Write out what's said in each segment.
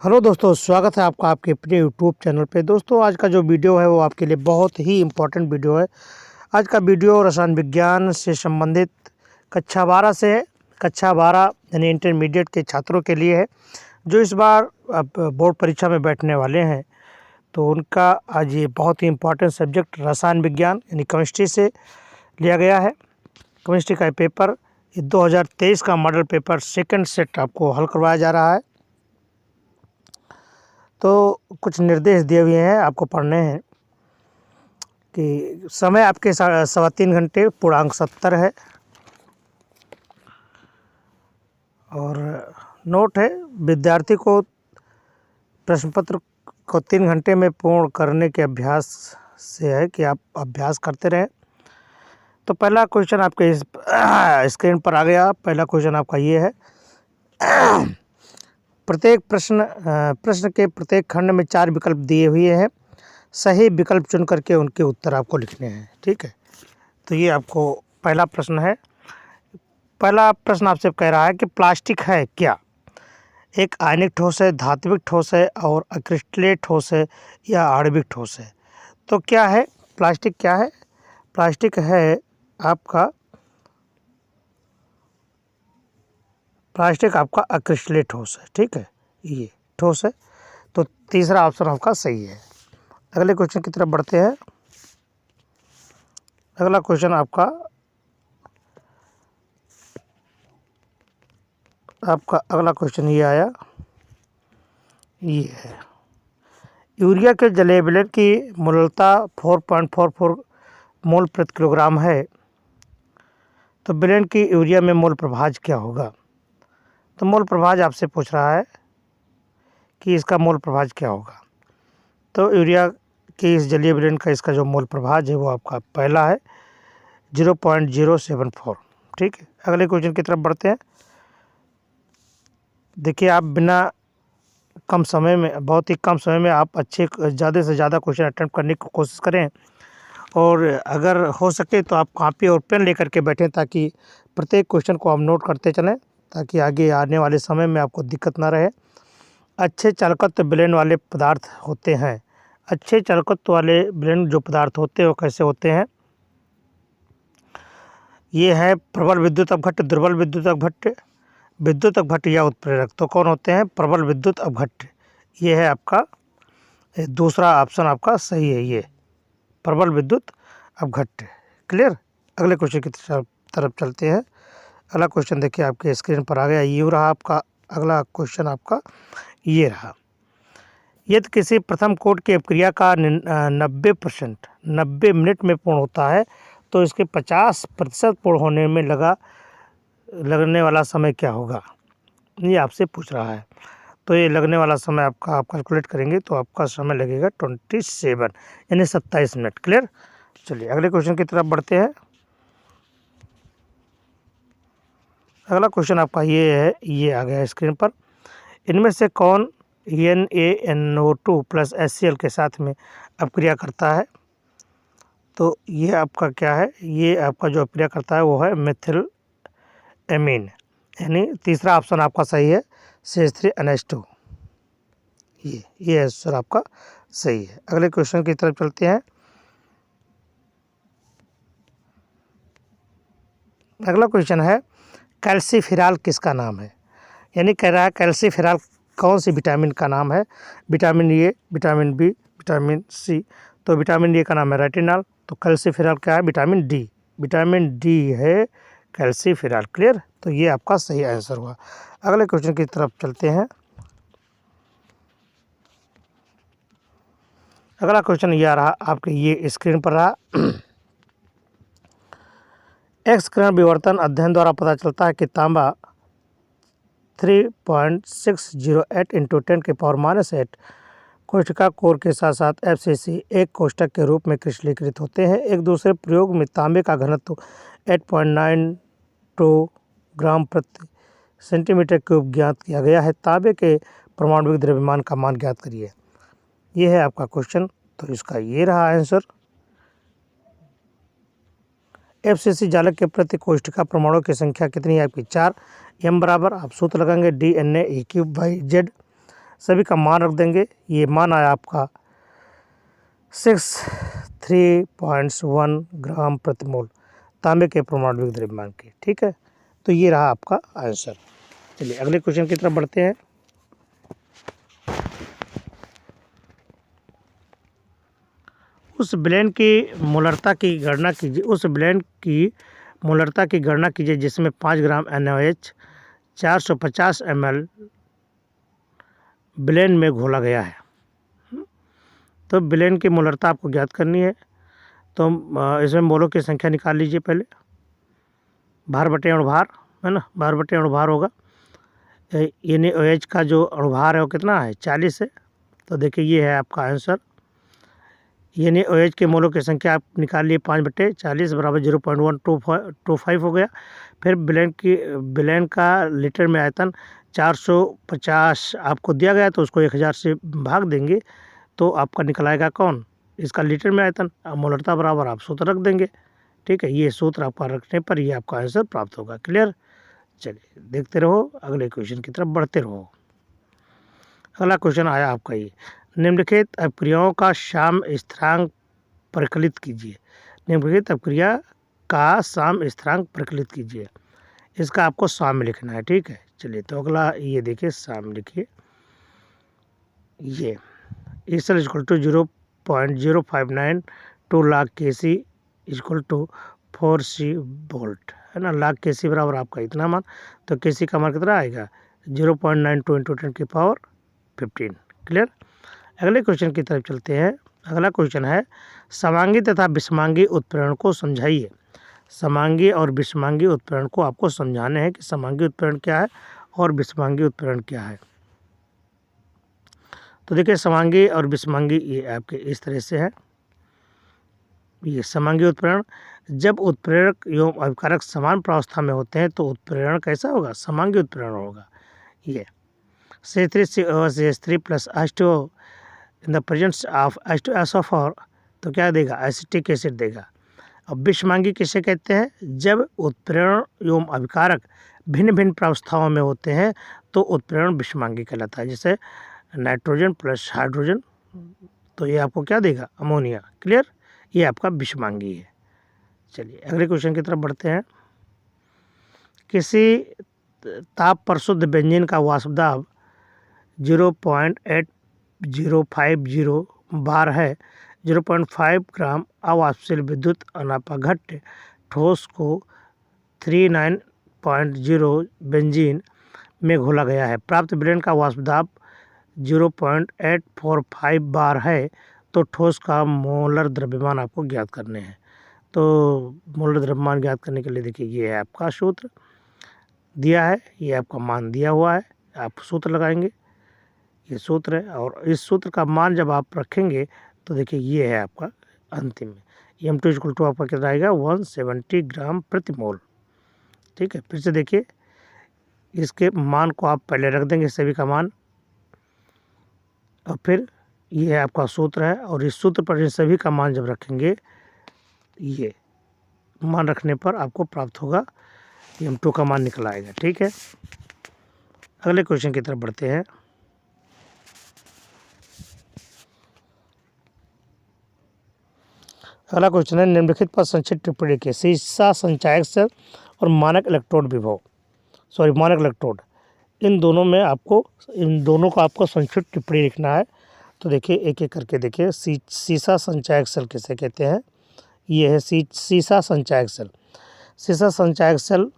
Hello दोस्तों, स्वागत है आपका आपके अपने यूट्यूब चैनल पे। दोस्तों, आज का जो वीडियो है वो आपके लिए बहुत ही इम्पोर्टेंट वीडियो है। आज का वीडियो रसायन विज्ञान से संबंधित कक्षा 12 से है। कक्षा 12 यानी इंटरमीडिएट के छात्रों के लिए है जो इस बार अब बोर्ड परीक्षा में बैठने वाले हैं। तो उनका आज ये बहुत ही इम्पोर्टेंट सब्जेक्ट रसायन विज्ञान यानी केमिस्ट्री से लिया गया है। केमिस्ट्री का पेपर 2023 का मॉडल पेपर सेकंड सेट आपको हल करवाया जा रहा है। तो कुछ निर्देश दिए हुए हैं, आपको पढ़ने हैं कि समय आपके 3.25 घंटे, पूर्णांक 70 है और नोट है विद्यार्थी को प्रश्न पत्र को 3 घंटे में पूर्ण करने के अभ्यास से है कि आप अभ्यास करते रहें। तो पहला क्वेश्चन आपके इस स्क्रीन पर आ गया। पहला क्वेश्चन आपका ये है, प्रत्येक प्रश्न के प्रत्येक खंड में 4 विकल्प दिए हुए हैं। सही विकल्प चुन करके उनके उत्तर आपको लिखने हैं। ठीक है, तो ये आपको पहला प्रश्न है। पहला प्रश्न आपसे कह रहा है कि प्लास्टिक है क्या? एक आयनिक ठोस है, धात्विक ठोस है और अक्रिस्टलीय ठोस है या आणविक ठोस है? तो क्या है प्लास्टिक? क्या है प्लास्टिक? है आपका प्लास्टिक आपका अक्रिस्टलीय ठोस है। ठीक है, ये ठोस है। तो तीसरा ऑप्शन आपका सही है। अगले क्वेश्चन की तरफ बढ़ते हैं। अगला क्वेश्चन आपका अगला क्वेश्चन ये आया, ये है यूरिया के जलीय विलेन की मोलता 4.44 मोल प्रति किलोग्राम है। तो विलेन की यूरिया में मोल प्रभाज क्या होगा? तो मोल प्रभाज आपसे पूछ रहा है कि इसका मोल प्रभाज क्या होगा। तो यूरिया के इस जलीय विलेन का इसका जो मोल प्रभाज है वो आपका पहला है 0.074। ठीक है, अगले क्वेश्चन की तरफ बढ़ते हैं। देखिए, आप बिना कम समय में, बहुत ही कम समय में आप अच्छे ज़्यादा से ज़्यादा क्वेश्चन अटेम्प्ट करने की कोशिश करें और अगर हो सके तो आप कॉपी और पेन लेकर के बैठें ताकि प्रत्येक क्वेश्चन को आप नोट करते चलें, ताकि आगे आने वाले समय में आपको दिक्कत ना रहे। अच्छे चालकत्व विलेन वाले पदार्थ होते हैं। अच्छे चालकत्व वाले विलेन जो पदार्थ होते हैं वो कैसे होते हैं? ये है प्रबल विद्युत अपघट्य, दुर्बल विद्युत अपघट्य, विद्युत अपघट्य या उत्प्रेरक। तो कौन होते हैं? प्रबल विद्युत अपघट्य। ये है आपका दूसरा ऑप्शन आपका सही है, ये प्रबल विद्युत अपघट्य। क्लियर? अगले क्वेश्चन की तरफ चलते हैं। अगला क्वेश्चन देखिए आपके स्क्रीन पर आ गया, ये रहा आपका अगला क्वेश्चन आपका ये रहा। यदि किसी प्रथम कोट की अपक्रिया का 90 मिनट में पूर्ण होता है तो इसके 50% पूर्ण होने में लगने वाला समय क्या होगा? ये आपसे पूछ रहा है। तो ये लगने वाला समय आपका आप कैलकुलेट करेंगे तो आपका समय लगेगा 27 यानी 27 मिनट। क्लियर? चलिए अगले क्वेश्चन की तरफ बढ़ते हैं। अगला क्वेश्चन आपका ये है, ये आ गया स्क्रीन पर। इनमें से कौन NaNO2 प्लस HCl के साथ में अपक्रिया करता है? तो ये आपका क्या है? ये आपका जो अपक्रिया करता है वो है मिथिल एमीन, यानी तीसरा ऑप्शन आपका सही है CH3NH2। ये आंसर आपका सही है। अगले क्वेश्चन की तरफ चलते हैं। अगला क्वेश्चन है, कैल्सीफिराल किसका नाम है? यानी कह रहा है कैल्सीफिराल कौन सी विटामिन का नाम है? Vitamin A, vitamin B, vitamin C. तो विटामिन ए का नाम है रेटिनॉल। तो कैल्सीफिराल क्या है? Vitamin D. विटामिन डी है कैल्सीफिराल। क्लियर? तो ये आपका सही आंसर हुआ। अगले क्वेश्चन की तरफ चलते हैं। अगला क्वेश्चन ये आ रहा आपके ये स्क्रीन पर रहा। एक्स किरण विवर्तन अध्ययन द्वारा पता चलता है कि तांबा 3.608 इंटू 10 के पावर -8 कोशिका कोर के साथ साथ FCC एक कोष्ठक के रूप में क्रिस्टलीकृत होते हैं। एक दूसरे प्रयोग में तांबे का घनत्व 8.92 ग्राम प्रति सेंटीमीटर क्यूब ज्ञात किया गया है। तांबे के परमाणुविक द्रव्यमान का मान ज्ञात करिए। ये है आपका क्वेश्चन। तो इसका ये रहा आंसर। FCC जालक के प्रति कोष्ठिका परमाणु की संख्या कितनी है आपकी? 4। m बराबर आप सूत्र लगाएंगे DNA E³/Z। सभी का मान रख देंगे। ये मान आया आपका 63.1 ग्राम प्रति मोल तांबे के परमाणु द्रव्यमान की। ठीक है, तो ये रहा आपका आंसर। चलिए अगले क्वेश्चन की तरफ बढ़ते हैं। उस ब्लेंड की मोलरता की गणना कीजिए। उस ब्लेंड की मोलरता की गणना कीजिए जिसमें 5 ग्राम NaOH 450 ml ब्लेंड में घोला गया है। तो ब्लेंड की मोलरता आपको ज्ञात करनी है। तो इसमें मोलों की संख्या निकाल लीजिए पहले। भार बटे अणुभार है ना, भार बटे अणुभार होगा। NaOH का जो अणुभार है वो कितना है, 40 है। तो देखिए ये है आपका आंसर। NaOH के मोलों की संख्या आप निकाल लिए 5/40 बराबर 0.125 हो गया। फिर ब्लेंड का लीटर में आयतन 450 आपको दिया गया, तो उसको 1000 से भाग देंगे तो आपका निकल आएगा कौन, इसका लीटर में आयतन। मोलरता बराबर आप सूत्र रख देंगे। ठीक है, ये सूत्र आपका रखने पर ये आपका आंसर प्राप्त होगा। क्लियर। चलिए देखते रहो, अगले क्वेश्चन की तरफ बढ़ते रहो। अगला क्वेश्चन आया आपका ये, निम्नलिखित अपक्रियाओं का साम स्थिरांक परिकलित कीजिए। निम्नलिखित अपक्रिया का साम स्थिरांक परिकलित कीजिए। इसका आपको साम लिखना है। ठीक है, चलिए तो अगला ये देखिए, साम लिखिए। ये ESL equal to 0.059 2 log KC equal to 4C volt है ना। लाख KC बराबर आपका इतना मान, तो KC का मान कितना आएगा 0.92 इंटू 10⁻15। क्लियर। अगले क्वेश्चन की तरफ चलते हैं। अगला क्वेश्चन है, समांगी तथा विषमांगी उत्प्रेरण को समझाइए। समांगी और विषमांगी उत्प्रेरण को आपको समझाने हैं कि समांगी उत्प्रेरण क्या है और विषमांगी उत्प्रेरण क्या है। तो देखिए समांगी और विषमांगी ये आपके इस तरह से है। ये समांगी उत्प्रेरण, जब उत्प्रेरक एवं अभिकारक समान प्रावस्था में होते हैं तो उत्प्रेरण कैसा होगा, समांगी उत्प्रेरण होगा। ये C3COS3 plus H2O in the presence of H2SO4 तो क्या देगा, एसिटिक एसिड देगा। अब विषमांगी किसे कहते हैं, जब उत्प्रेरण एवं अभिकारक भिन्न भिन्न प्रावस्थाओं में होते हैं तो उत्प्रेरण विषमांगी कहलाता है। जैसे नाइट्रोजन प्लस हाइड्रोजन, तो ये आपको क्या देगा, अमोनिया। क्लियर, ये आपका विषमांगी है। चलिए अगले क्वेश्चन की तरफ बढ़ते हैं। किसी ताप पर शुद्ध बेंजीन का वाष्प दाब 0.8050 बार है। 0.5 ग्राम अवाष्पशील विद्युत अनापाघट्य ठोस को 39.0 बेंजीन में घोला गया है। प्राप्त ब्लेंड का वाष्प दाब 0.845 बार है। तो ठोस का मोलर द्रव्यमान आपको ज्ञात करने हैं। तो मोलर द्रव्यमान ज्ञात करने के लिए देखिए ये है आपका सूत्र दिया है, ये आपका मान दिया हुआ है, आप सूत्र लगाएंगे। ये सूत्र है और इस सूत्र का मान जब आप रखेंगे तो देखिए ये है आपका अंतिम में M2 इक्वल टू आपका कितना आएगा 170 ग्राम प्रति मोल। ठीक है, फिर से देखिए इसके मान को आप पहले रख देंगे सभी का मान, और फिर ये है आपका सूत्र है और इस सूत्र पर इन सभी का मान जब रखेंगे, ये मान रखने पर आपको प्राप्त होगा M2 का मान निकल आएगा। ठीक है, अगले क्वेश्चन की तरफ बढ़ते हैं। अगला क्वेश्चन है, निम्नलिखित पर संक्षिप्त टिप्पणी लिखिए। सीसा संचायक सेल और मानक इलेक्ट्रोड विभव मानक इलेक्ट्रोड, इन दोनों को आपको संक्षिप्त टिप्पणी लिखना है। तो देखिए एक एक करके देखिए। सीसा संचायक सेल किसे कहते हैं, ये है सीसा संचायक सेल। सीसा संचायक सेल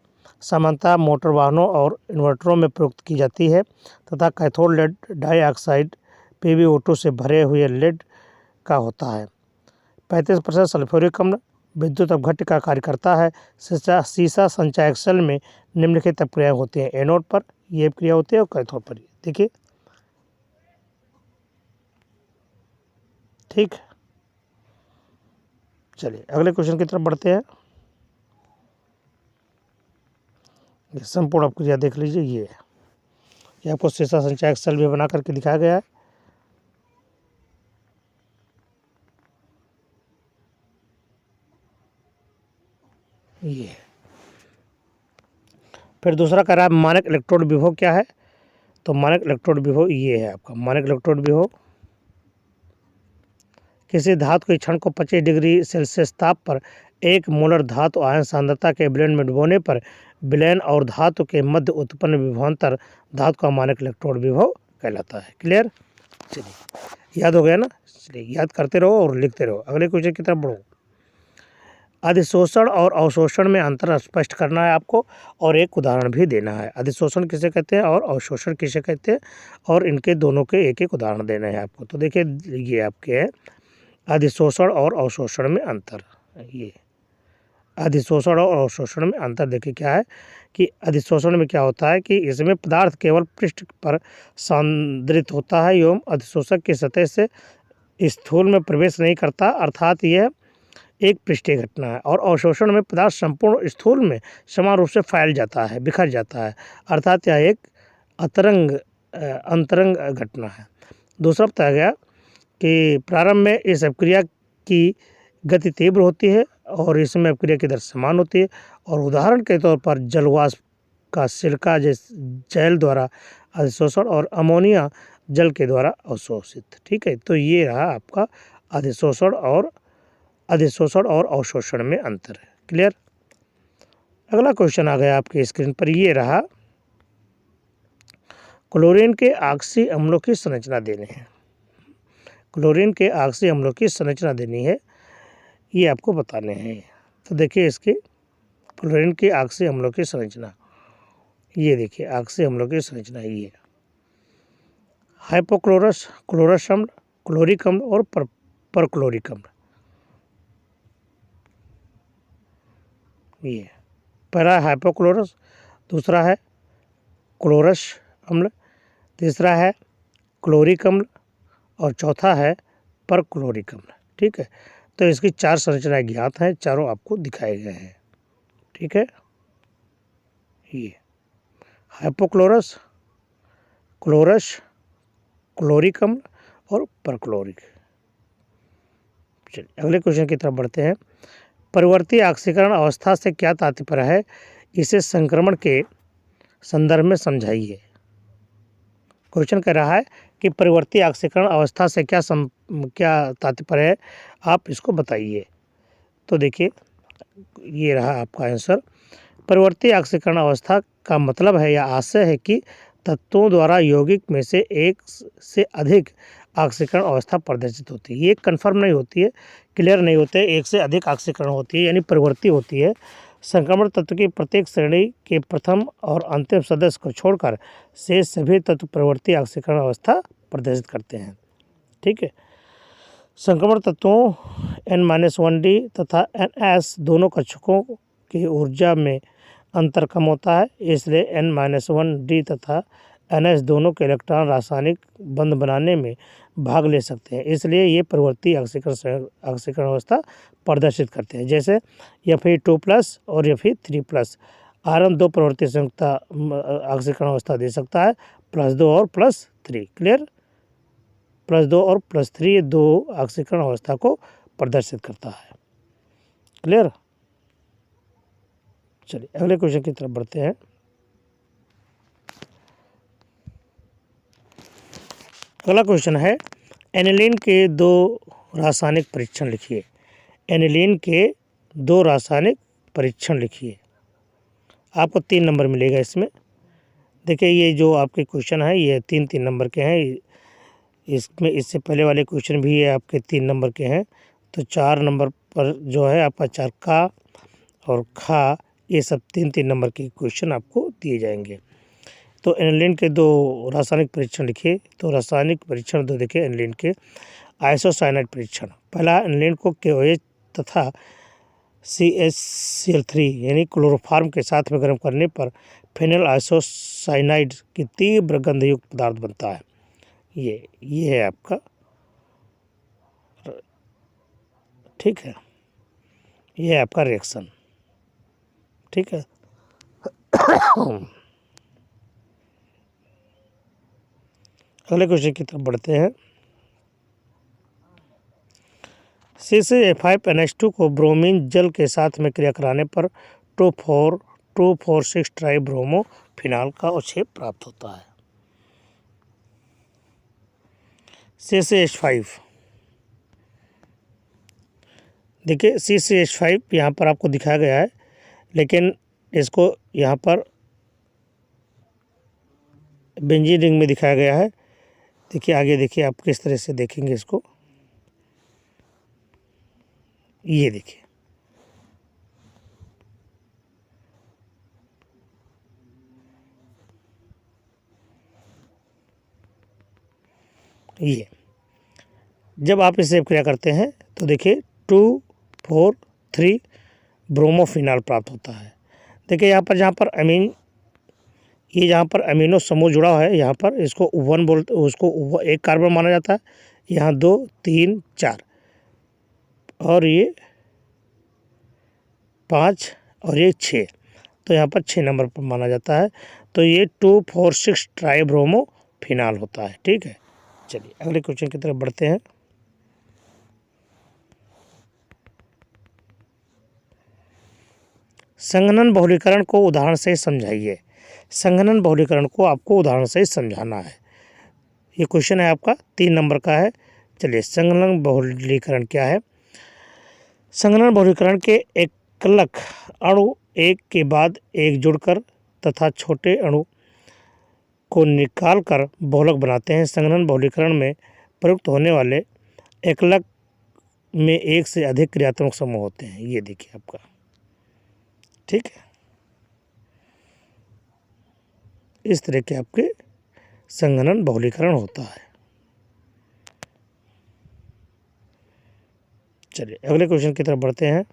सामान्यतः मोटर वाहनों और इन्वर्टरों में प्रयुक्त की जाती है तथा कैथोड लेड डाइऑक्साइड PbO2 से भरे हुए लेड का होता है। 35% सल्फ्यूरिक अम्ल विद्युत अपघट्य का कार्य करता है। सीसा संचायक सेल में निम्नलिखित अपक्रियाएं होती हैं। एनोड पर ये अपक्रिया होती है और कैथोड पर। देखिए ठीक, चलिए अगले क्वेश्चन की तरफ बढ़ते हैं। ये संपूर्ण अपक्रिया देख लीजिए, ये आपको सीसा संचायक सेल भी बना करके दिखाया गया है। ये फिर दूसरा कह रहा है मानक इलेक्ट्रोड विभव क्या है। तो मानक इलेक्ट्रोड विभव ये है आपका मानक इलेक्ट्रोड विभव। किसी धातु के क्षण को 25 डिग्री सेल्सियस ताप पर 1 मोलर धातु आयन सांद्रता के विलयन में डुबोने पर विलयन और धातु के मध्य उत्पन्न विभवांतर धातु का मानक इलेक्ट्रोड विभव कहलाता है। क्लियर? चलिए, याद हो गया ना? चलिए याद करते रहो और लिखते रहो। अगले क्वेश्चन की तरफ बढ़ो। अधिशोषण और अवशोषण में अंतर स्पष्ट करना है आपको और एक उदाहरण भी देना है। अधिशोषण किसे कहते हैं और अवशोषण किसे कहते हैं, और इनके दोनों के एक एक उदाहरण देना है आपको। तो देखिए, ये आपके है अधिशोषण और अवशोषण में अंतर। ये अधिशोषण और अवशोषण में अंतर देखिए क्या है कि अधिशोषण में क्या होता है कि इसमें पदार्थ केवल पृष्ठ पर सांद्रित होता है एवं अधिशोषक की सतह से स्थूल में प्रवेश नहीं करता, अर्थात यह एक पृष्ठीय घटना है। और अवशोषण में पदार्थ संपूर्ण स्थूल में समान रूप से फैल जाता है, बिखर जाता है, अर्थात यह एक अंतरंग घटना है। दूसरा बताया गया कि प्रारंभ में इस अभिक्रिया की गति तीव्र होती है और इसमें अभिक्रिया की दर समान होती है, और उदाहरण के तौर पर जलवाष्प का सिरका जैल द्वारा अधिशोषण और अमोनिया जल के द्वारा अवशोषित। ठीक है, तो ये रहा आपका अधिशोषण और अवशोषण में अंतर है। क्लियर? अगला क्वेश्चन आ गया आपके स्क्रीन पर, ये रहा क्लोरीन के ऑक्सी अम्लों की संरचना देने हैं। क्लोरीन के ऑक्सी अम्लों की संरचना देनी है, ये आपको बताने हैं। तो देखिए इसके क्लोरीन के ऑक्सी अम्लों की संरचना, ये देखिए ऑक्सी अम्लों की संरचना ये हाइपोक्लोरस, क्लोरस अम्ल, क्लोरिक अम्ल और परक्लोरिक अम्ल। ये पहला है हाइपोक्लोरस, दूसरा है क्लोरस अम्ल, तीसरा है क्लोरिक अम्ल और चौथा है परक्लोरिक अम्ल। ठीक है, तो इसकी 4 संरचनाएं ज्ञात हैं, चारों आपको दिखाए गए हैं। ठीक है, ये हाइपोक्लोरस, क्लोरस, क्लोरिक अम्ल और परक्लोरिक। चलिए अगले क्वेश्चन की तरफ बढ़ते हैं। परिवर्ती ऑक्सीकरण अवस्था से क्या तात्पर्य है, इसे संक्रमण के संदर्भ में समझाइए। क्वेश्चन कह रहा है कि परिवर्ती ऑक्सीकरण अवस्था से क्या तात्पर्य है, आप इसको बताइए। तो देखिए, ये रहा आपका आंसर। परिवर्ती ऑक्सीकरण अवस्था का मतलब है या आशय है कि तत्वों द्वारा यौगिक में से एक से अधिक ऑक्सीकरण अवस्था प्रदर्शित होती है। ये कंफर्म नहीं होती है, क्लियर नहीं होते, एक से अधिक ऑक्सीकरण होती है यानी परिवर्ती होती है। संक्रमण तत्व की प्रत्येक श्रेणी के प्रथम और अंतिम सदस्य को छोड़कर से सभी तत्व परिवर्ती ऑक्सीकरण अवस्था प्रदर्शित करते हैं। ठीक है, संक्रमण तत्वों N-1D तथा NS दोनों कक्षकों की ऊर्जा में अंतर कम होता है, इसलिए N-1D तथा NS दोनों के इलेक्ट्रॉन रासायनिक बंध बनाने में भाग ले सकते हैं, इसलिए ये परिवर्ती ऑक्सीकरण अवस्था प्रदर्शित करते हैं। जैसे Fe2+ और Fe3+। आयरन 2 प्रवृत्ति संयुक्त ऑक्सीकरण अवस्था दे सकता है, +2 और +3। क्लियर? +2 और +3 2 ऑक्सीकरण अवस्था को प्रदर्शित करता है। क्लियर? चलिए अगले क्वेश्चन की तरफ बढ़ते हैं। अगला क्वेश्चन है, एनिलीन के 2 रासायनिक परीक्षण लिखिए। एनिलीन के 2 रासायनिक परीक्षण लिखिए। आपको 3 नंबर मिलेगा इसमें। देखिए, ये जो आपके क्वेश्चन है ये 3-3 नंबर के हैं। इसमें इससे पहले वाले क्वेश्चन भी ये आपके 3 नंबर के हैं। तो 4 नंबर पर जो है आपका चरखा और खा, ये सब 3-3 नंबर के क्वेश्चन आपको दिए जाएंगे। तो एनिलीन के 2 रासायनिक परीक्षण लिखिए। तो रासायनिक परीक्षण 2 देखिए एनिलीन के। आइसोसाइनाइड परीक्षण, पहला एनिलीन को KOH तथा CHCl3 यानी क्लोरोफॉर्म के साथ में गर्म करने पर फेनिल आइसोसाइनाइड की तीव्र गंधयुक्त पदार्थ बनता है। ये है आपका। ठीक है, ये है आपका रिएक्शन। ठीक है, अगले क्वेश्चन की तरफ बढ़ते हैं। CCl5NH2 को ब्रोमीन जल के साथ में क्रिया कराने पर 2,4,6 ट्राई ब्रोमो फिनाल का अवक्षेप प्राप्त होता है। CCH5। देखिए CCH5 यहाँ पर आपको दिखाया गया है, लेकिन इसको यहाँ पर बेंजीन रिंग में दिखाया गया है। देखिए आगे देखिए आप किस तरह से देखेंगे इसको, ये देखिए ये जब आप इसे क्रिया करते हैं तो देखिए 2,4,3 ब्रोमोफिनॉल प्राप्त होता है। देखिए यहाँ पर जहाँ पर अमीन, ये जहाँ पर अमीनो समूह जुड़ा है, यहाँ पर इसको 1 बोलते, उसको एक कार्बन माना जाता है। यहाँ 2, 3, 4 और ये 5 और ये 6, तो यहाँ पर 6 नंबर पर माना जाता है। तो ये 2,4,6 ट्राइब्रोमोफिनॉल होता है। ठीक है, चलिए अगले क्वेश्चन की तरफ बढ़ते हैं। संघनन बहुलीकरण को उदाहरण से समझाइए। संघनन बहुलीकरण को आपको उदाहरण से समझाना है। ये क्वेश्चन है आपका 3 नंबर का है। चलिए, संघनन बहुलीकरण क्या है? संघनन बहुलीकरण के एकलक अणु एक के बाद एक जुड़कर तथा छोटे अणु को निकालकर बहुलक बनाते हैं। संघनन बहुलीकरण में प्रयुक्त होने वाले एकलक में एक से अधिक क्रियात्मक समूह होते हैं। ये देखिए आपका, ठीक है, इस तरह के आपके संघनन बहुलीकरण होता है। चलिए अगले क्वेश्चन की तरफ बढ़ते हैं।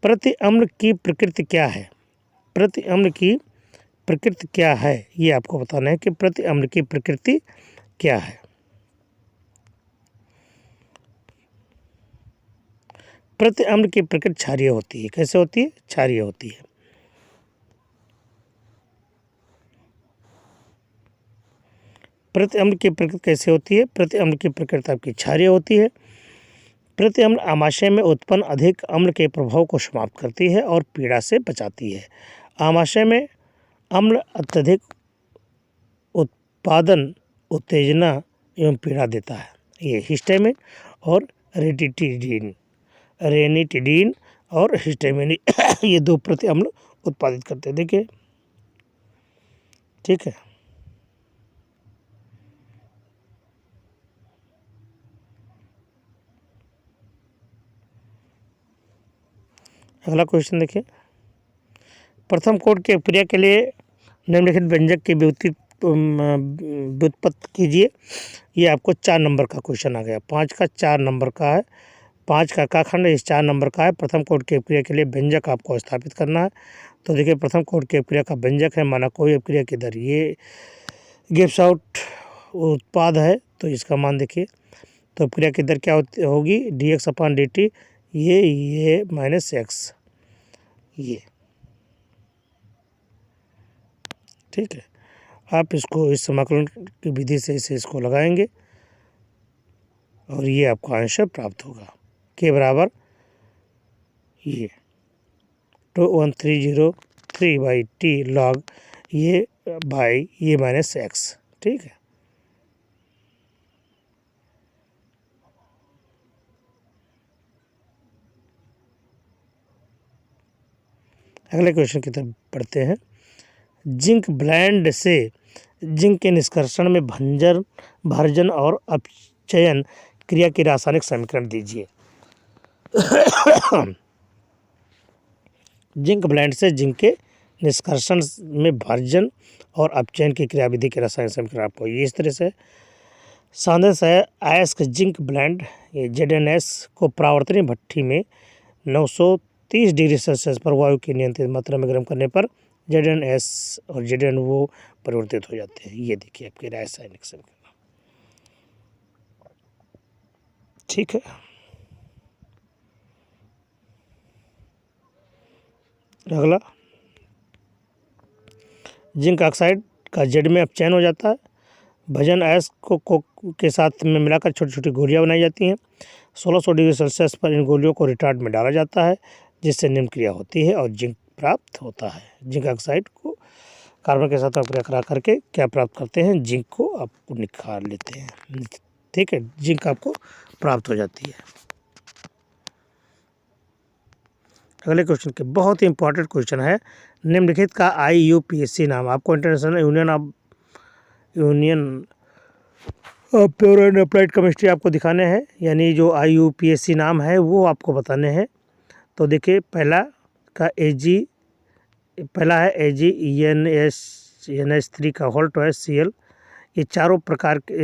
प्रति अम्ल की प्रकृति क्या है? प्रति अम्ल की प्रकृति क्या है, ये आपको बताना है कि प्रति अम्ल की प्रकृति क्या है। प्रति अम्ल की प्रकृति क्षारीय होती है। कैसे होती है? क्षारीय होती है। प्रति अम्ल की प्रकृति कैसे होती है? प्रति अम्ल की प्रकृति आपकी क्षारीय होती है। प्रति अम्ल आमाशय में उत्पन्न अधिक अम्ल के प्रभाव को समाप्त करती है और पीड़ा से बचाती है। आमाशय में अम्ल अत्यधिक उत्पादन, उत्तेजना एवं पीड़ा देता है। ये हिस्टामिन और रेनिटिडीन और हिस्टामिन ये 2 प्रति अम्ल उत्पादित करते हैं। देखिए, ठीक है। अगला क्वेश्चन देखिए। प्रथम कोड की क्रिया के लिए निम्नलिखित व्यंजक की व्युत्पत्ति कीजिए। ये आपको 4 नंबर का क्वेश्चन आ गया। 5 का 4 नंबर का है। 5 का खंड इस 4 नंबर का है। प्रथम कोड की क्रिया के लिए व्यंजक आपको स्थापित करना है। तो देखिए, प्रथम कोड की क्रिया का व्यंजक है माना कोई क्रिया की दर, ये गिव्स आउट उत्पाद है, तो इसका मान देखिए। तो क्रिया की दर क्या होगी? dx/dt, ये माइनस एक्स, ये, ठीक है। आप इसको इस समाकलन की विधि से इसको लगाएंगे और ये आपको आंसर प्राप्त होगा। के बराबर ये 2130/t log ये बाई ये माइनस एक्स, ठीक है। अगले क्वेश्चन की तरफ पढ़ते हैं। जिंक ब्लेंड से जिंक के निष्कर्षण में भर्जन और अपचयन क्रिया की रासायनिक समीकरण दीजिए। जिंक ब्लेंड से जिंक के निष्कर्षण में भर्जन और अपचयन की क्रियाविधि के रासायनिक समीकरण आपको ये इस तरह से। सांद्रता अयस्क जिंक ब्लेंड ये ZnS को परावर्तनीय भट्ठी में 930 डिग्री सेल्सियस पर वायु की नियंत्रित मात्रा में गर्म करने पर ZnS और ZnO परिवर्तित हो जाते हैं। ये देखिए आपके रासायनिक समीकरण, ठीक है। अगला, जिंक ऑक्साइड का जेड में अपचयन हो जाता है। भजन अयस्क को के साथ में मिलाकर छोटी छोटी गोलियां बनाई जाती हैं। 1600 डिग्री सेल्सियस पर इन गोलियों को रिटार्ड में डाला जाता है, जिससे निम्न क्रिया होती है और जिंक प्राप्त होता है। जिंक ऑक्साइड को कार्बन के साथ अभिक्रिया करा करके क्या प्राप्त करते हैं, जिंक को आपको निकाल लेते हैं। ठीक है, जिंक आपको प्राप्त हो जाती है। अगले क्वेश्चन के बहुत ही इंपॉर्टेंट क्वेश्चन है, निम्नलिखित का IUPAC नाम। आपको international union of pure and applied chemistry आपको दिखाने हैं, यानी जो IUPAC नाम है वो आपको बताने हैं। तो देखिए पहला है AgNH3 का होल्ट है Cl। ये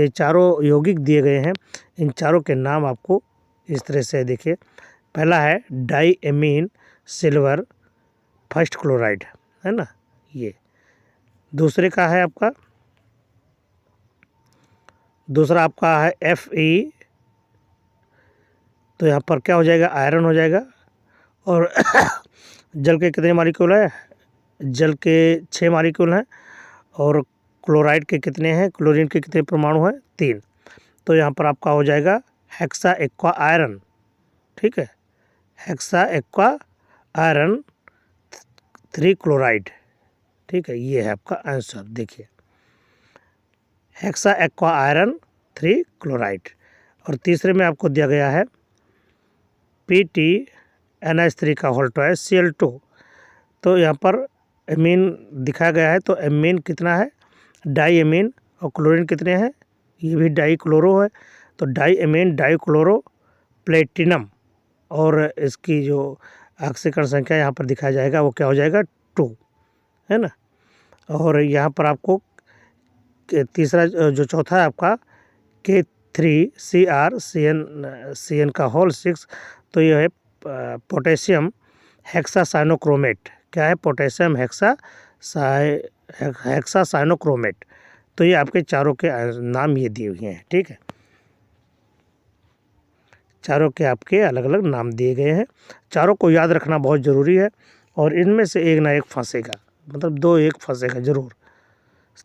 चारों यौगिक दिए गए हैं। इन चारों के नाम आपको इस तरह से देखिए, पहला है डाईएमीन सिल्वर फर्स्ट क्लोराइड, है ना ये। दूसरा आपका है Fe, तो यहाँ पर क्या हो जाएगा, आयरन हो जाएगा। और जल के कितने मॉलिक्यूल है, जल के 6 मॉलिक्यूल हैं। और क्लोराइड के कितने हैं, क्लोरीन के कितने परमाणु हैं, 3। तो यहाँ पर आपका हो जाएगा हेक्सा एक्वा आयरन। ठीक है, हेक्सा एक्वा आयरन 3 क्लोराइड। ठीक है, ये है आपका आंसर। देखिए हेक्सा एक्वा आयरन 3 क्लोराइड। और तीसरे में आपको दिया गया है PTNH3 का होल्ट है Cl2। तो यहाँ पर एमीन दिखाया गया है, तो एमीन कितना है, डाईएमीन। और क्लोरीन कितने हैं, ये भी डाई क्लोरो है। तो डाईएमीन डाईक्लोरो प्लेटिनम, और इसकी जो ऑक्सीकरण संख्या यहाँ पर दिखाया जाएगा वो क्या हो जाएगा, 2, है ना। और यहाँ पर आपको तीसरा जो चौथा है आपका K3CrCN का होल 6। तो ये है पोटेशियम हेक्सासाइनोक्रोमेट। क्या है, पोटेशियम हेक्सासाइनोक्रोमेट। तो ये आपके चारों के नाम ये दिए हुए हैं। ठीक है, चारों के आपके अलग अलग नाम दिए गए हैं। चारों को याद रखना बहुत ज़रूरी है, और इनमें से एक ना एक फंसेगा, मतलब 2-1 फंसेगा ज़रूर।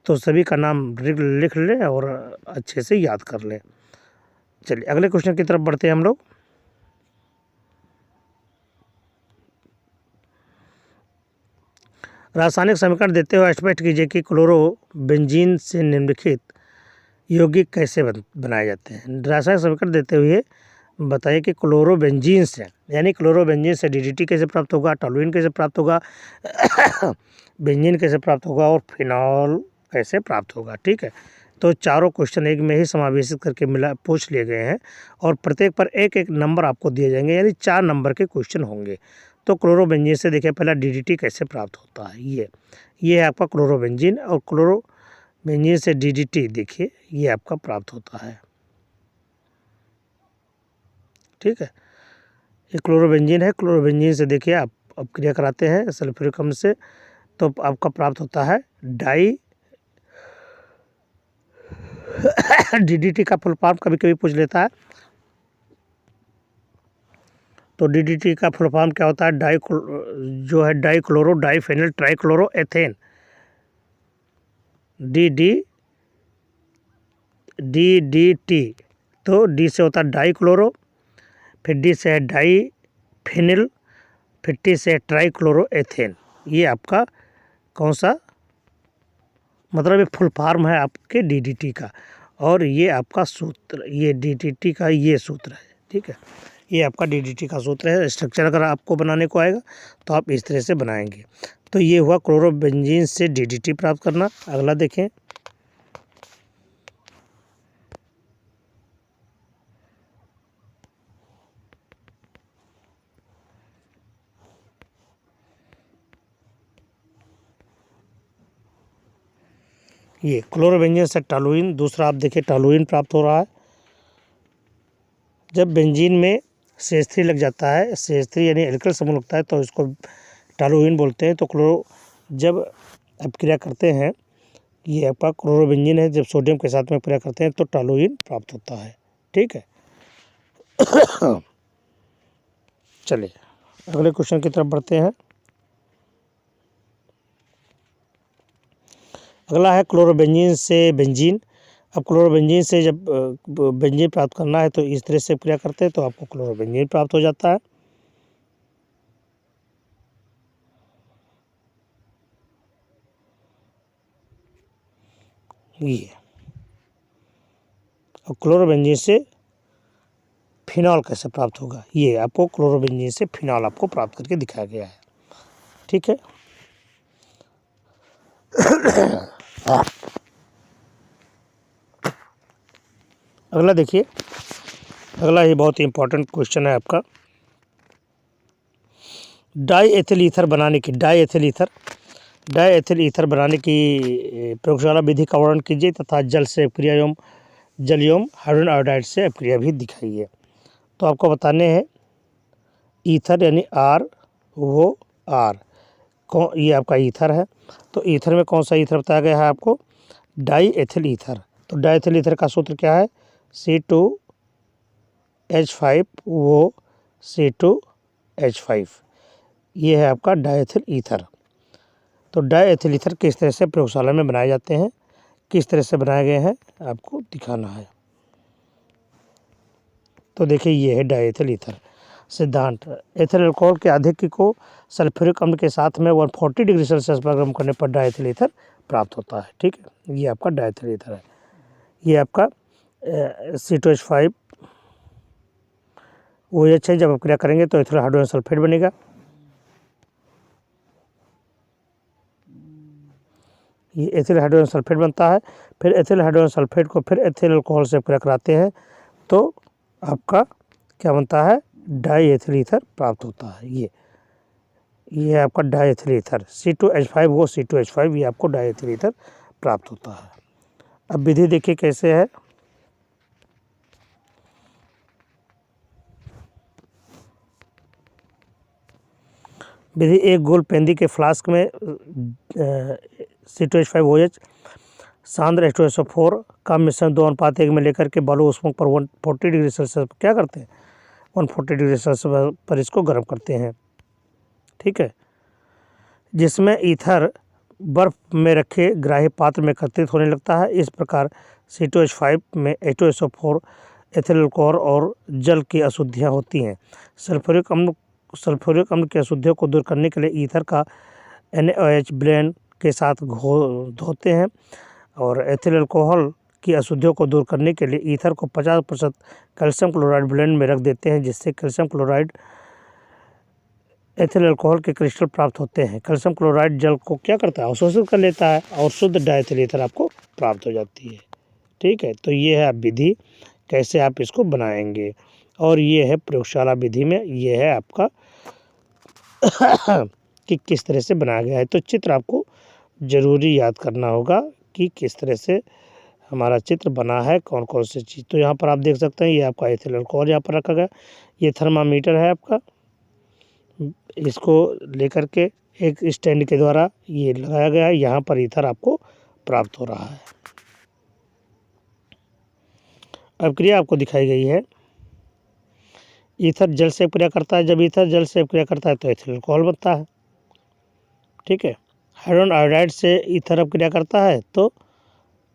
तो सभी का नाम लिख लें और अच्छे से याद कर लें। चलिए अगले क्वेश्चन की तरफ बढ़ते हैं हम लोग। रासायनिक समीकरण देते हुए स्पष्ट कीजिए कि क्लोरोबेंजीन से निम्नलिखित यौगिक कैसे बनाए जाते हैं। रासायनिक समीकरण देते हुए बताइए कि क्लोरोबेंजीन से, यानी क्लोरोबेंजीन से DDT कैसे प्राप्त होगा, टॉलुइन कैसे प्राप्त होगा, बेंजीन कैसे प्राप्त होगा, और फिनॉल कैसे प्राप्त होगा। ठीक है, तो चारों क्वेश्चन एक में ही समावेशित करके पूछ लिए गए हैं, और प्रत्येक पर एक एक नंबर आपको दिए जाएंगे, यानी 4 नंबर के क्वेश्चन होंगे। तो क्लोरोबेंजीन से देखिए पहला DDT कैसे प्राप्त होता है, ये है आपका क्लोरोबेंजीन। और क्लोरोबेंजीन से DDT देखिए ये आपका प्राप्त होता है। ठीक है, ये क्लोरोबेंजीन है। क्लोरोबेंजीन से देखिए आप अपक्रिया कराते हैं सल्फ्यूरिक अम्ल से, तो आपका प्राप्त होता है DDT का फुल फॉर्म कभी कभी पूछ लेता है। तो DDT का फुल फॉर्म क्या होता है, dichloro diphenyl trichloro ethane. DDT। तो D से होता है डाईक्लोरो, फिर D से है डाईफेनिल, फिर T से है ट्राइक्लोरो एथेन। ये आपका कौन सा, मतलब ये फुल फॉर्म है आपके DDT का, और ये आपका सूत्र, ये DDT का ये सूत्र है। ठीक है, ये आपका DDT का सूत्र है। स्ट्रक्चर अगर आपको बनाने को आएगा तो आप इस तरह से बनाएंगे। तो ये हुआ क्लोरोबेंजीन से DDT प्राप्त करना। अगला देखें, ये क्लोरोबेंजीन से टॉलुइन। दूसरा आप देखिए टॉलुइन प्राप्त हो रहा है। जब बेंजीन में CH3 लग जाता है, CH3 यानी एल्किल समूह लगता है, तो इसको टॉलुइन बोलते हैं। तो जब अपक्रिया करते हैं, ये आपका क्लोरोबेंजीन है, जब सोडियम के साथ में अपक्रिया करते हैं तो टॉलुइन प्राप्त होता है। ठीक है, चलिए अगले क्वेश्चन की तरफ बढ़ते हैं। अगला है क्लोरोबेंजीन से बेंजीन। अब क्लोरोबेंजीन से जब बेंजीन प्राप्त करना है तो इस तरह से क्रिया करते हैं, तो आपको क्लोरोबेंजीन प्राप्त हो जाता है। ये, और क्लोरोबेंजीन से फिनॉल कैसे प्राप्त होगा, ये आपको क्लोरोबेंजीन से फिनॉल आपको प्राप्त करके दिखाया गया है। ठीक है। अगला देखिए, अगला ये बहुत ही इंपॉर्टेंट क्वेश्चन है आपका, डाई एथिल ईथर बनाने की प्रयोगशाला विधि का वर्णन कीजिए तथा जल से अपक्रिया एवं हाइड्रोजन आयोडाइड से अपक्रिया भी दिखाइए। तो आपको बताने हैं ईथर यानी ROR, ये आपका ईथर है। तो ईथर में कौन सा ईथर बताया गया है आपको, डाई एथिल ईथर। तो डाई एथिल ईथर का सूत्र क्या है, C2H5 वो C2H5, ये है आपका डाई एथिल ईथर। तो डाई एथिल ईथर किस तरह से प्रयोगशाला में बनाए जाते हैं, किस तरह से बनाए गए हैं आपको दिखाना है। तो देखिए ये है डाई एथिल ईथर। सिद्धांत, एथिल अल्कोहल के आधिक्य को सल्फ्यूरिक अम्ल के साथ में 140 डिग्री सेल्सियस पर गर्म करने पर डाई एथिल ईथर प्राप्त होता है। ठीक है, ये आपका डाई एथिल ईथर है। ये आपका C2H5 OH है, जब अपक्रिया करेंगे तो एथिल हाइड्रोजन सल्फेट बनेगा। ये एथिल हाइड्रोजन सल्फेट बनता है। फिर एथिल हाइड्रोजन सल्फेट को फिर एथिल अल्कोहल से अपक्रिया कराते हैं तो आपका क्या बनता है, डाई एथिल ईथर प्राप्त होता है। ये है आपका डाई एथिल ईथर, C2H5 वो C2H5, ये आपको डाई एथिल ईथर प्राप्त होता है। अब विधि देखिए कैसे है, विधि, एक गोल पेंदी के फ्लास्क में C2H5OH सांद्र H2SO4 का मिश्रण 2:1 में लेकर के बालू उष्मांक पर 140 डिग्री सेल्सियस पर क्या करते हैं, 140 डिग्री सेल्सियस पर इसको गर्म करते हैं। ठीक है, जिसमें ईथर बर्फ में रखे ग्राही पात्र में एकत्रित होने लगता है। इस प्रकार C2H5 में H2SO4 एथिल अल्कोहल और जल की अशुद्धियाँ होती हैं। सल्फ्यूरिक अम्ल की अशुद्धियों को दूर करने के लिए ईथर का NaOH ब्लेंड के साथ धोते हैं और एथिल अल्कोहल की अशुद्धियों को दूर करने के लिए ईथर को 50% कैल्शियम क्लोराइड ब्लेंड में रख देते हैं, जिससे कैल्शियम क्लोराइड एथिल अल्कोहल के क्रिस्टल प्राप्त होते हैं। कैल्शियम क्लोराइड जल को क्या करता है, अवशोषित कर लेता है और शुद्ध डाई एथिल ईथर आपको प्राप्त हो जाती है। ठीक है, तो ये है आप विधि कैसे आप इसको बनाएंगे, और ये है प्रयोगशाला विधि में ये है आपका कि किस तरह से बनाया गया है। तो चित्र आपको ज़रूरी याद करना होगा कि किस तरह से हमारा चित्र बना है, कौन कौन सी चीज़। तो यहाँ पर आप देख सकते हैं ये आपका एथिल अल्कोहल यहाँ पर रखा गया, ये थर्मामीटर है आपका, इसको लेकर के एक स्टैंड के द्वारा ये लगाया गया है, यहाँ पर ईथर आपको प्राप्त हो रहा है। अब क्रिया आपको दिखाई गई है, ईथर जल से अपक्रिया करता है, जब ईथर जल से अपक्रिया करता है तो एथिल अल्कोहल बनता है। ठीक है, हाइड्रोजन आयोडाइड से ईथर अपक्रिया करता है तो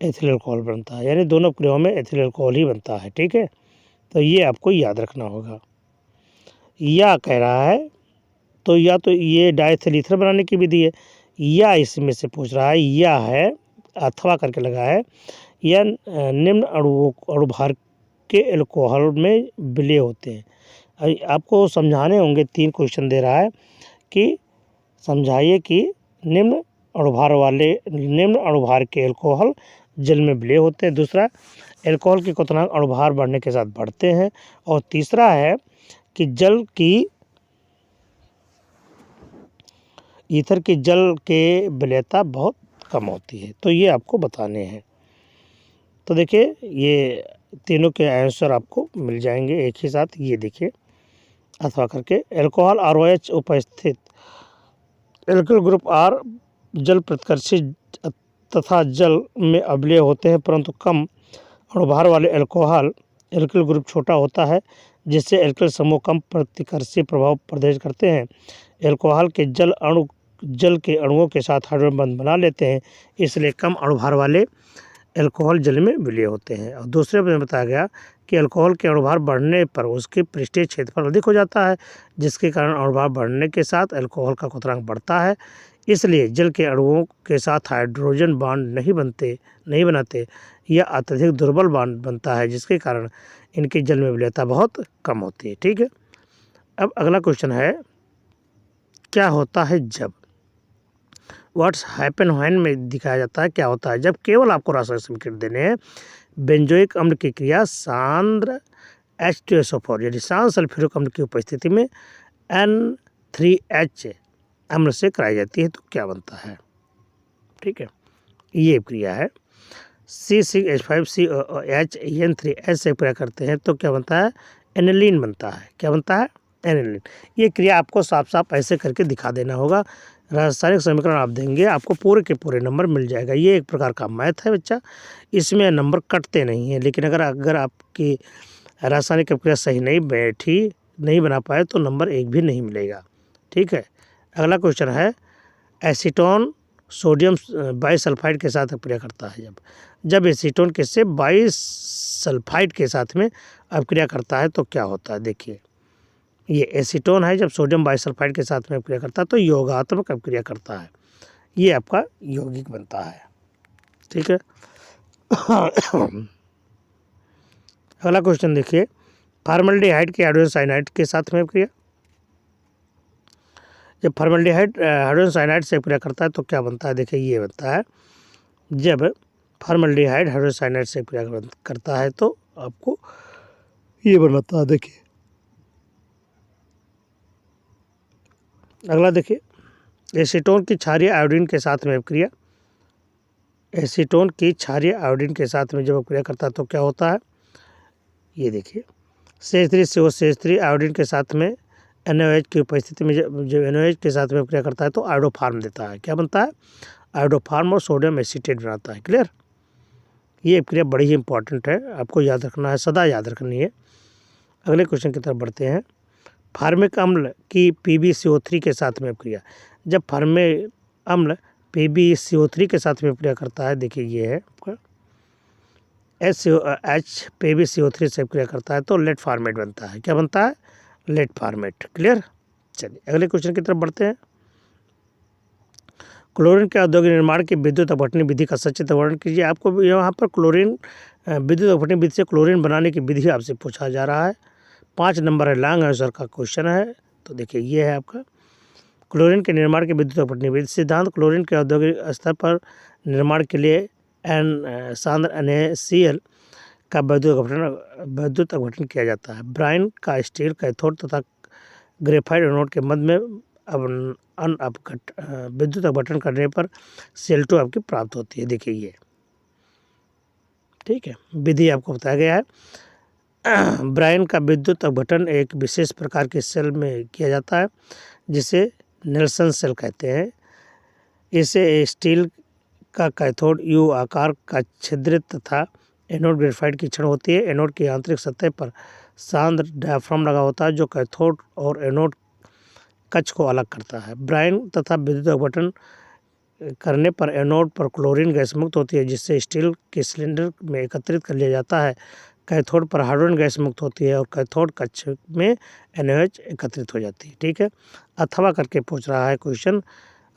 एथिल अल्कोहल बनता है, यानी दोनों क्रियाओं में एथिल अल्कोहल ही बनता है। ठीक है, तो ये आपको याद रखना होगा। या कह रहा है तो या तो ये डाई एथिल ईथर बनाने की विधि है, या इसमें से पूछ रहा है, या है अथवा करके लगा है, या निम्न अणुभार के अल्कोहल में विलय होते हैं। आपको समझाने होंगे, 3 क्वेश्चन दे रहा है कि समझाइए कि निम्न अणुभार के अल्कोहल जल में विलय होते हैं। दूसरा, अल्कोहल के क्वथनांक अणुभार बढ़ने के साथ बढ़ते हैं। और तीसरा है कि ईथर की जल के विलयता बहुत कम होती है। तो ये आपको बताने हैं। तो देखिए ये तीनों के आंसर आपको मिल जाएंगे एक ही साथ। ये देखिए अथवा करके, अल्कोहल ROH उपस्थित एल्किल ग्रुप R जल प्रतिकर्षी तथा जल में अम्लीय होते हैं, परंतु कम अणुभार वाले अल्कोहल एल्किल ग्रुप छोटा होता है, जिससे एल्किल समूह कम प्रतिकर्षी प्रभाव प्रदर्शित करते हैं। अल्कोहल के जल के अणुओं के साथ हाइड्रोजन बंध बना लेते हैं, इसलिए कम अणुभार वाले अल्कोहल जल में विलय होते हैं। और दूसरे में बताया गया कि अल्कोहल के अणुभार बढ़ने पर उसके पृष्ठीय क्षेत्रफल अधिक हो जाता है, जिसके कारण अणुभार बढ़ने के साथ अल्कोहल का क्वथनांक बढ़ता है, इसलिए जल के अणुओं के साथ हाइड्रोजन बॉन्ड नहीं बनाते। यह अत्यधिक दुर्बल बॉन्ड बनता है, जिसके कारण इनकी जल में विलेयता बहुत कम होती है। ठीक है, अब अगला क्वेश्चन है, क्या होता है जब, व्हाट्स हैपन व्हेन में दिखाया जाता है क्या होता है जब केवल आपको रासायनिक समीकरण देने हैं। बेंजोइक अम्ल की क्रिया सांद्र H2SO4 यानी सांद्र सल्फ्यूरिक अम्ल की उपस्थिति में N3H अम्ल से कराई जाती है, तो क्या बनता है। ठीक है, ये क्रिया है। C6H5COOH N3H से क्रिया करते हैं तो क्या बनता है, एनिलीन बनता है। क्या बनता है, एनिलीन। ये क्रिया आपको साफ साफ ऐसे करके दिखा देना होगा। रासायनिक समीकरण आप देंगे, आपको पूरे के पूरे नंबर मिल जाएगा। ये एक प्रकार का मैथ है बच्चा, इसमें नंबर कटते नहीं हैं। लेकिन अगर आपकी रासायनिक प्रक्रिया सही नहीं बना पाए तो नंबर एक भी नहीं मिलेगा। ठीक है, अगला क्वेश्चन है, एसीटोन सोडियम बाइसल्फाइड के साथ अभिक्रिया करता है। जब एसीटोन किससे, बाइसल्फाइड के साथ में अभिक्रिया करता है तो क्या होता है। देखिए, ये एसीटोन है, जब सोडियम बाइसल्फाइड के साथ में अभिक्रिया करता है तो योगात्मक अभिक्रिया करता है, ये आपका यौगिक बनता है। ठीक है, अगला क्वेश्चन देखिए, फॉर्मल्डिहाइड के हाइड्रोजन साइनाइड के साथ में अभिक्रिया। जब फॉर्मल्डिहाइड हाइड्रोजन साइनाइड से अभिक्रिया करता है तो क्या बनता है। देखिए, ये बनता है, जब फॉर्मल्डिहाइड हाइड्रोजन साइनाइड से अभिक्रिया करता है तो आपको ये बनाता है। देखिए, अगला देखिए, एसीटोन की क्षारीय आयोडीन के साथ में अभिक्रिया। एसीटोन की क्षारीय आयोडीन के साथ में जब अभिक्रिया करता है तो क्या होता है। ये देखिए, CH3COCH3 आयोडीन के साथ में NaOH की उपस्थिति में जब NaOH के साथ में अभिक्रिया करता है तो आयोडोफार्म देता है। क्या बनता है, आयोडोफार्म और सोडियम एसीटेट बनाता है। क्लियर, ये अभिक्रिया बड़ी ही इंपॉर्टेंट है, आपको याद रखना है, सदा याद रखनी है। अगले क्वेश्चन की तरफ बढ़ते हैं, फार्मिक अम्ल की PbCO3 के साथ में अभिक्रिया। जब फार्मिक अम्ल PbCO3 के साथ में अभिक्रिया करता है, देखिए ये है आपका HCOH PbCO3 से अभिक्रिया करता है तो लेड फॉर्मेट बनता है। क्या बनता है, लेड फॉर्मेट। क्लियर, चलिए अगले क्वेश्चन की तरफ बढ़ते हैं, क्लोरीन के औद्योगिक निर्माण की विद्युत अपघटन विधि का सचित्र वर्णन कीजिए। आपको यहाँ पर क्लोरीन विद्युत अपघटन विधि से क्लोरीन बनाने की विधि आपसे पूछा जा रहा है। 5 नंबर है, लॉन्ग आंसर का क्वेश्चन है। तो देखिए, ये है आपका क्लोरीन के निर्माण के विद्युत अपघटन विधि। सिद्धांत, क्लोरीन के औद्योगिक स्तर पर निर्माण के लिए सांद्र NaCl का विद्युत अपघटन किया जाता है। ब्राइन का स्टील कैथोड तथा ग्रेफाइट एनोड के मध्य में विद्युत अपघटन करने पर Cl2 आपकी प्राप्त होती है। देखिए ये, ठीक है, विधि आपको बताया गया है। ब्राइन का विद्युत अपघटन एक विशेष प्रकार के सेल में किया जाता है जिसे नेल्सन सेल कहते हैं। इसे स्टील का कैथोड U आकार का छिद्रित तथा एनोड ग्रेफाइट की छड़ होती है। एनोड की आंतरिक सतह पर सांद्र डायाफ्राम लगा होता है जो कैथोड और एनोड कक्ष को अलग करता है। ब्राइन तथा विद्युत अपघटन करने पर एनोड पर क्लोरीन गैस मुक्त होती है जिससे स्टील के सिलेंडर में एकत्रित कर लिया जाता है। कैथोड पर हाइड्रोजन गैस मुक्त होती है और कैथोड कक्ष में NaOH एकत्रित हो जाती है। ठीक है, अथवा करके पूछ रहा है क्वेश्चन।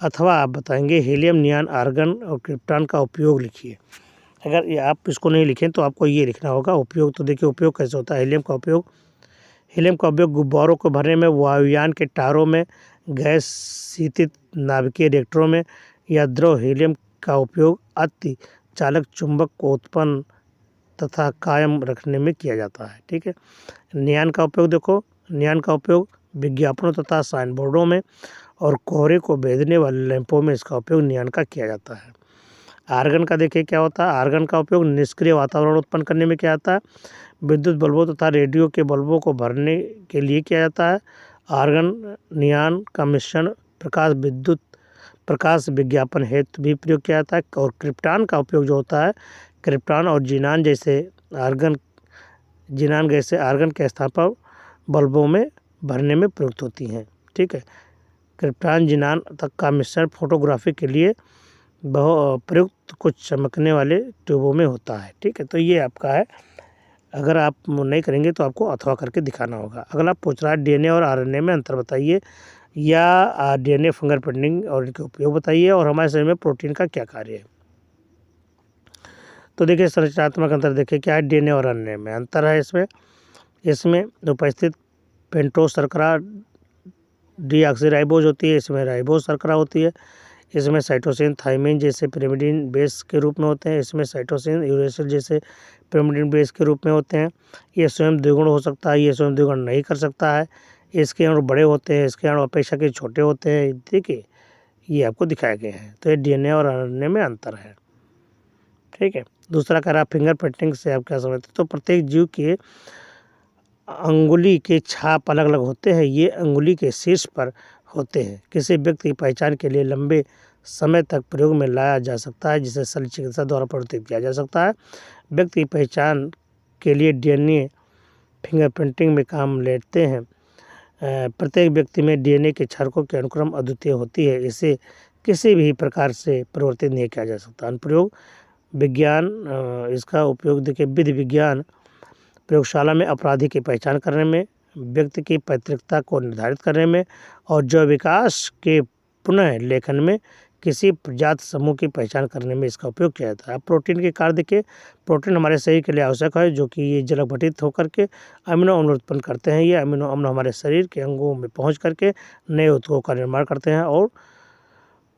अथवा आप बताएंगे हीलियम, नियॉन, आर्गन और क्रिप्टॉन का उपयोग लिखिए। अगर ये आप इसको नहीं लिखें तो आपको ये लिखना होगा उपयोग। तो देखिए, उपयोग कैसे होता है। हीलियम का उपयोग गुब्बारों को भरने में, वायुयान के टायरों में, गैस शीतित नाभिकीय रिएक्टरों में या द्रव हीलियम का उपयोग अति चालक चुंबक को उत्पन्न तथा कायम रखने में किया जाता है। ठीक है, नियॉन का उपयोग देखो, नियॉन का उपयोग विज्ञापनों तथा साइन बोर्डों में और कोहरे को भेदने वाले लैंपों में इसका उपयोग नियॉन का किया जाता है। आर्गन का देखिए क्या होता है। आर्गन का उपयोग निष्क्रिय वातावरण उत्पन्न करने में किया जाता है। विद्युत बल्बों तथा रेडियो के बल्बों को भरने के लिए किया जाता है। आर्गन नियॉन का मिश्रण प्रकाश विज्ञापन हेतु भी प्रयोग किया जाता है। और क्रिप्टॉन का उपयोग जो होता है, क्रिप्टॉन और जिनान गैसें आर्गन के स्थान पर बल्बों में भरने में प्रयुक्त होती हैं। ठीक है, क्रिप्टॉन जिनान तक का मिश्रण फोटोग्राफी के लिए प्रयुक्त कुछ चमकने वाले ट्यूबों में होता है। ठीक है, तो ये आपका है। अगर आप नहीं करेंगे तो आपको अथवा करके दिखाना होगा। अगला पूछ रहा है DNA और RNA में अंतर बताइए। या डीएनए फिंगरप्रिंटिंग और इनके उपयोग बताइए, और हमारे शरीर में प्रोटीन का क्या कार्य है। तो देखिए संरचनात्मक अंतर देखिए क्या है, डीएनए और आरएनए में अंतर है। इसमें उपस्थित पेंटोस शर्करा डीऑक्सीराइबोज होती है, इसमें राइबोज शर्करा होती है। इसमें साइटोसिन थाइमिन जैसे पिरिमिडिन बेस के रूप में होते हैं, इसमें साइटोसिन यूरेसिल जैसे पिरिमिडिन बेस के रूप में होते हैं। ये स्वयं द्विगुण हो सकता है, ये स्वयं द्विगुण नहीं कर सकता है। इसके अणु बड़े होते हैं, इसके अणु अपेक्षाकृत छोटे होते हैं। देखिए ये आपको दिखाए गए हैं। तो ये डीएनए और आरएनए में अंतर है, ठीक है। दूसरा कह रहा फिंगरप्रिंटिंग से आप क्या समझते हैं, तो प्रत्येक जीव के अंगुली के छाप अलग अलग होते हैं, ये अंगुली के शीर्ष पर होते हैं। किसी व्यक्ति की पहचान के लिए लंबे समय तक प्रयोग में लाया जा सकता है, जिसे शल्य चिकित्सा द्वारा प्रवर्तित किया जा सकता है। व्यक्ति की पहचान के लिए डीएनए फिंगरप्रिंटिंग में काम लेते हैं। प्रत्येक व्यक्ति में डीएनए के क्षरकों की अनुक्रम अद्वितीय होती है, इसे किसी भी प्रकार से परिवर्तित नहीं किया जा सकता। अनुप्रयोग विज्ञान, इसका उपयोग देखिए विधि विज्ञान प्रयोगशाला में अपराधी की पहचान करने में, व्यक्ति की पैतृकता को निर्धारित करने में, और जैव विकास के पुनः लेखन में किसी प्रजाति समूह की पहचान करने में इसका उपयोग किया जाता है। अब प्रोटीन के कार्य देखिए, प्रोटीन हमारे शरीर के लिए आवश्यक है, जो कि ये जल घटित होकर के अमीनो अम्ल उत्पन्न करते हैं। ये अमीनो अम्ल हमारे शरीर के अंगों में पहुंच करके नए ऊतकों का निर्माण करते हैं और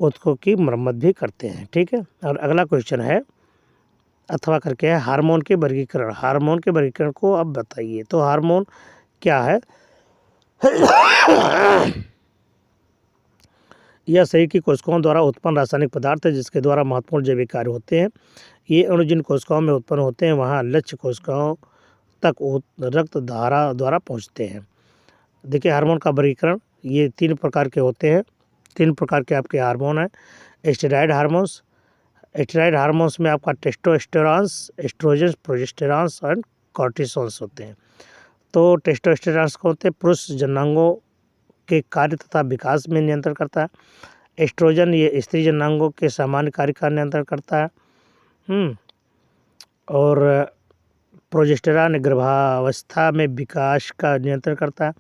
ऊतकों की मरम्मत भी करते हैं, ठीक है। और अगला क्वेश्चन है अथवा करके है हार्मोन के वर्गीकरण। हार्मोन के वर्गीकरण को अब बताइए। तो हार्मोन क्या है? यह शरीर की कोशिकाओं द्वारा उत्पन्न रासायनिक पदार्थ है, जिसके द्वारा महत्वपूर्ण जैविक कार्य होते हैं। ये अणु जिन कोशिकाओं में उत्पन्न होते हैं वहाँ लक्ष्य कोशिकाओं तक रक्त धारा द्वारा पहुँचते हैं। देखिए हार्मोन का वर्गीकरण ये 3 प्रकार के होते हैं। 3 प्रकार के आपके हार्मोन हैं। स्टेरॉयड हार्मोन्स, स्टेरॉयड हार्मोन्स में आपका टेस्टोस्टेरॉन्स, एस्ट्रोजन, प्रोजेस्टेरॉन्स और कॉर्टिसोन्स होते हैं। तो टेस्टोस्टेरॉन्स को होते हैं पुरुष जननांगों के कार्य तथा विकास में नियंत्रण करता है। एस्ट्रोजन ये स्त्री जननांगों के सामान्य कार्य का नियंत्रण करता है। और प्रोजेस्टेरॉन गर्भावस्था में विकास का नियंत्रण करता है।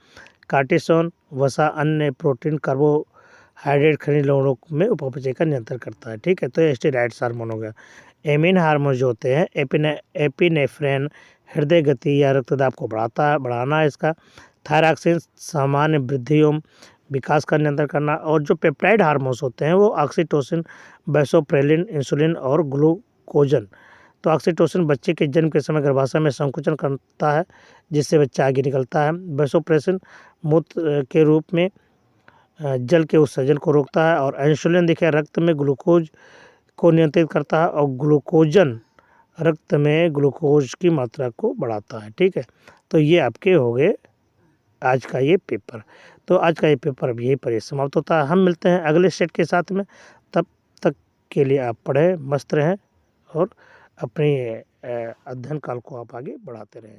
कार्टिसोन वसा, अन्य प्रोटीन, कार्बोहाइड्रेट, खनिज लवणों में उपापचय का नियंत्रण करता है, ठीक है। तो ये स्टेरॉयड हार्मोन हो गया। एमिन हार्मोन जो होते हैं एपिनेफ्रेन हृदय गति या रक्तदाब को बढ़ाना है इसका। थायरॉक्सिन सामान्य वृद्धि एवं विकास का नियंत्रण करना। और जो पेप्टाइड हार्मोन्स होते हैं वो ऑक्सीटोसिन, वैसोप्रेलिन, इंसुलिन और ग्लूकोजन। तो ऑक्सीटोसिन बच्चे के जन्म के समय गर्भाशय में संकुचन करता है, जिससे बच्चा आगे निकलता है। वैसोप्रेसिन मूत्र के रूप में जल के उत्सर्जन को रोकता है। और इंसुलिन देखिए रक्त में ग्लूकोज को नियंत्रित करता है, और ग्लूकोजन रक्त में ग्लूकोज की मात्रा को बढ़ाता है, ठीक है। तो ये आपके हो गए आज का ये पेपर। तो आज का ये पेपर अब यहीं पर समाप्त होता है। हम मिलते हैं अगले सेट के साथ में। तब तक के लिए आप पढ़ें, मस्त रहें और अपने अध्ययन काल को आप आगे बढ़ाते रहें।